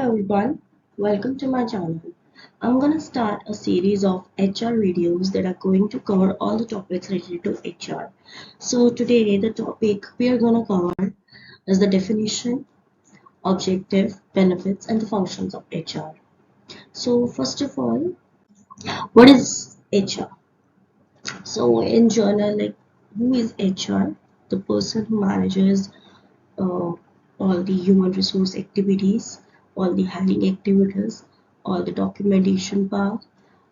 everyone, welcome to my channel. I'm gonna start a series of HR videos that are going to cover all the topics related to HR. So today the topic we are gonna cover is the definition, objective, benefits and the functions of HR. So first of all, what is HR? So in general, like who is HR? The person who manages uh, all the human resource activities, all the hiring activities, all the documentation part,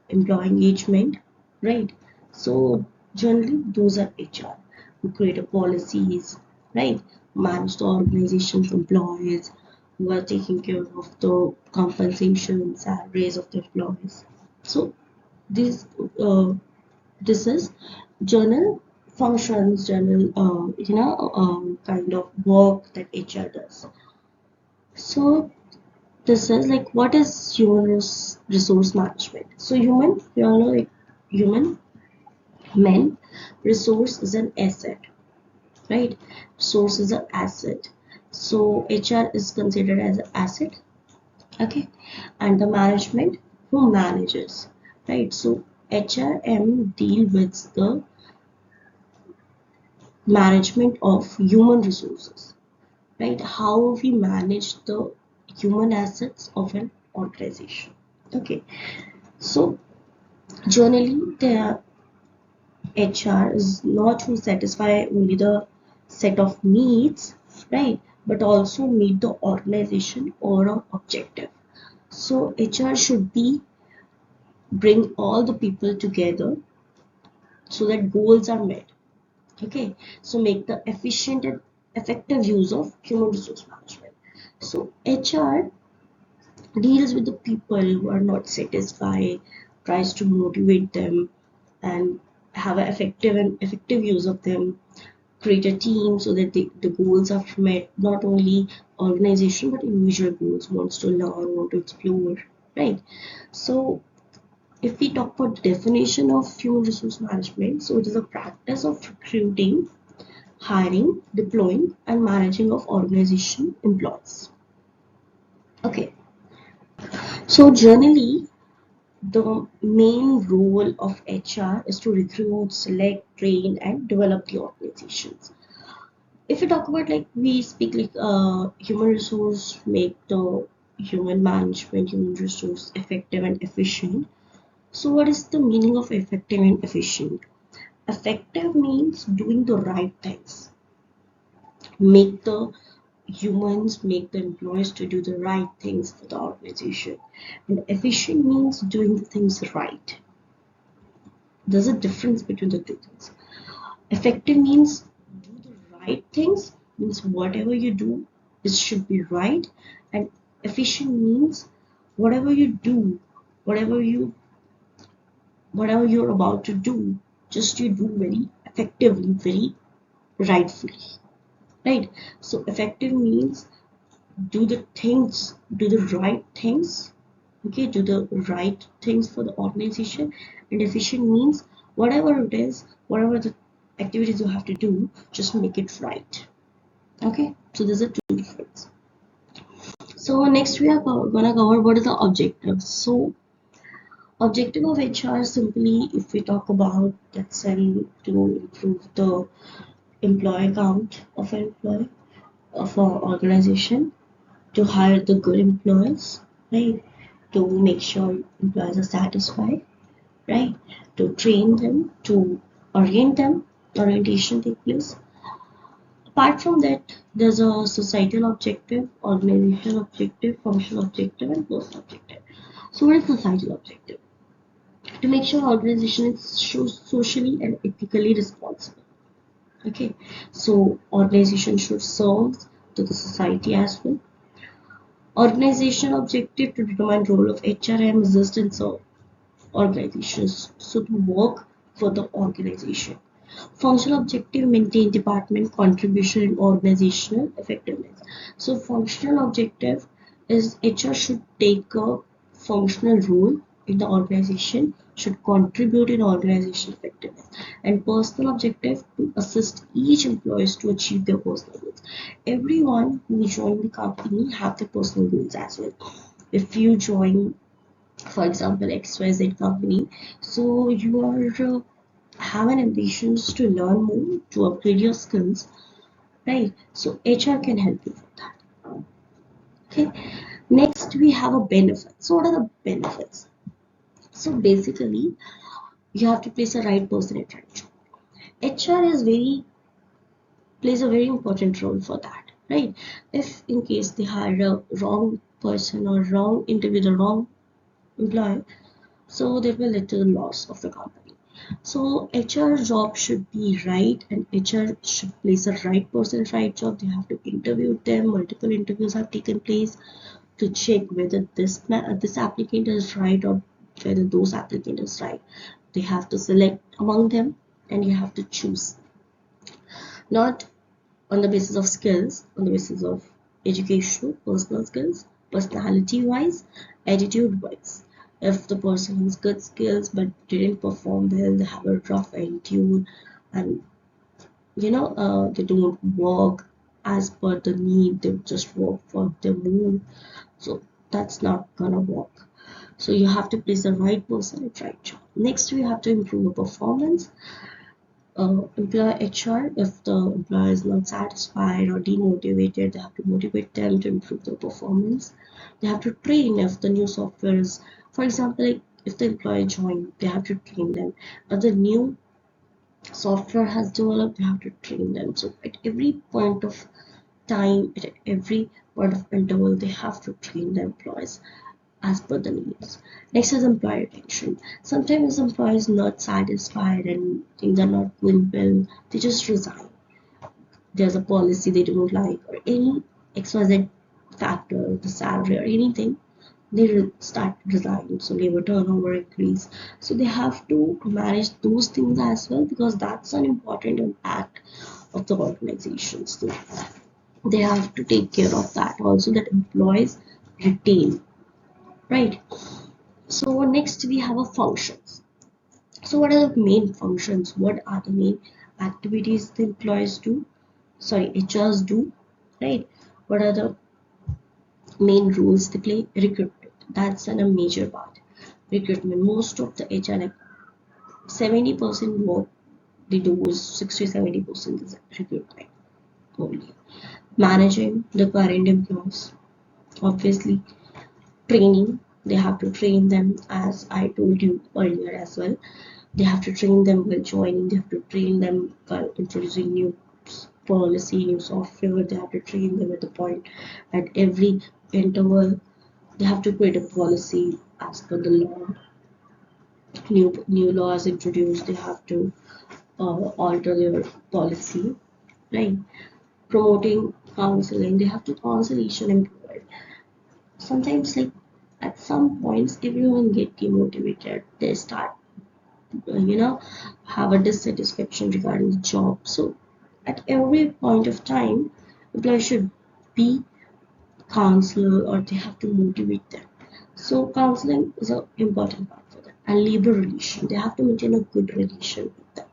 employee engagement, right? So generally those are HR who create a policies, right? Manage the organization's employees, who are taking care of the compensation, salaries of the employees. So this uh, this is journal functions, journal kind of work that HR does. So this is like what is human resource management. So human, we all know like human men resource is an asset, right? Source is an asset. So HR is considered as an asset, okay? And the management, who manages, right? So HRM deal with the management of human resources, right? How we manage the human assets of an organization. Okay, so generally the HR is not to satisfy only the set of needs, right? But also meet the organization or objective. So HR should be bring all the people together so that goals are met. Okay, so make the efficient and effective use of human resource management. So HR deals with the people who are not satisfied, tries to motivate them and have an effective use of them, create a team so that the goals are met, not only organization but individual goals, wants to learn, want to explore, right? So if we talk about the definition of human resource management, so it is a practice of recruiting, hiring, deploying and managing of organization employees. Okay, so generally the main role of HR is to recruit, select, train, and develop the organizations. If we talk about like we speak like human resource make the human management, human resource effective and efficient. So what is the meaning of effective and efficient? Effective means doing the right things, make the humans, make the employees to do the right things for the organization. And efficient means doing things right. There's a difference between the two things. Effective means do the right things, means whatever you do, it should be right. And efficient means whatever you do, whatever you whatever you're about to do, just you do very effectively, very rightfully. Right? So effective means do the things, do the right things, okay, do the right things for the organization. And efficient means whatever it is, whatever the activities you have to do, just make it right. Okay, so there's a two difference. So next we are gonna cover what is the objective. So objective of HR simply, if we talk about, that's to improve the employee count of an employee of an organization, to hire the good employees, right? To make sure employees are satisfied, right? To train them, to orientation take place. Apart from that, there's a societal objective, organizational objective, functional objective, and personal objective. So what is societal objective? To make sure organization is socially and ethically responsible. Okay, so organization should serve to the society as well. Organizational objective to determine role of HRM existence of organizations. So to work for the organization. Functional objective maintain department contribution in organizational effectiveness. So functional objective is HR should take a functional role in the organization, should contribute in organization effectiveness. And personal objective to assist each employees to achieve their personal goals. Everyone who join the company have their personal goals as well. if you join, for example, XYZ company, so you are have an ambitions to learn more, to upgrade your skills, right? So HR can help you with that. Okay. Next, we have a benefit. So what are the benefits? So basically, you have to place the right person at right job. HR is very plays a very important role for that, right? If in case they hire a wrong person or wrong individual, wrong employee, so there will lead to the loss of the company. So HR job should be right, and HR should place the right person at right job. They have to interview them. Multiple interviews have taken place to check whether this applicant is right or whether those applicant is right. They have to select among them, and you have to choose, not on the basis of skills, on the basis of educational, personal skills, personality wise, attitude wise. If the person has good skills but didn't perform well, they have a rough attitude, and they don't work as per the need, they just work for the mood. So that's not gonna work. So you have to place the right person at right job. Next, we have to improve the performance. Employer HR, if the employer is not satisfied or demotivated, they have to motivate them to improve their performance. They have to train if the new software is, for example, like if the employee joined, they have to train them. If the new software has developed, they have to train them. So at every point of time, at every point of interval, they have to train the employees as per the needs. Next is employee retention. Sometimes employees not satisfied and things are not going well, they just resign. There's a policy they don't like or any XYZ factor, the salary or anything, they start resigning. So labor turnover increase. So they have to manage those things as well, because that's an important impact of the organization. So they have to take care of that also, that employees retain, right? So next we have a functions. So what are the main functions? What are the main activities the employees do? Sorry, HRs do, right? What are the main roles they play? Recruitment. That's a major part. Recruitment. Most of the HR, like 70% work they do is 60-70% is recruitment only. Managing the current employees. Obviously, training. They have to train them, as I told you earlier as well. They have to train them while joining, they have to train them while introducing new policy, new software, they have to train them at the point at every interval. They have to create a policy as per the law. New laws introduced, they have to alter their policy, right? Promoting counseling, they have to counsel each and employee. Sometimes, like at some points, everyone get demotivated. They start you know have a dissatisfaction regarding the job. So at every point of time, employees should be counselor, or they have to motivate them. So counseling is an important part for them. And labor relation, they have to maintain a good relation with them.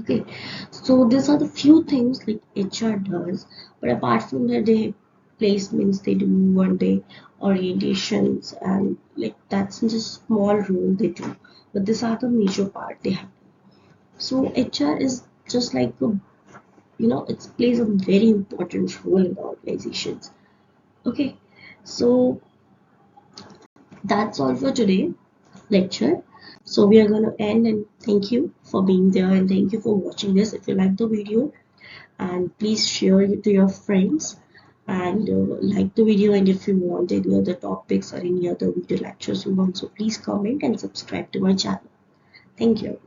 Okay, so these are the few things like HR does. But apart from that, they placements, they do one day orientations, and like that's just small role they do. But these are the major part they have. So HR is just like a, it plays a very important role in the organizations. Okay, so that's all for today lecture. So we are going to end, and thank you for being there, and thank you for watching this. If you like the video, and please share it to your friends, and like the video, and if you want any other topics or any other video lectures you want, so please comment and subscribe to my channel. Thank you.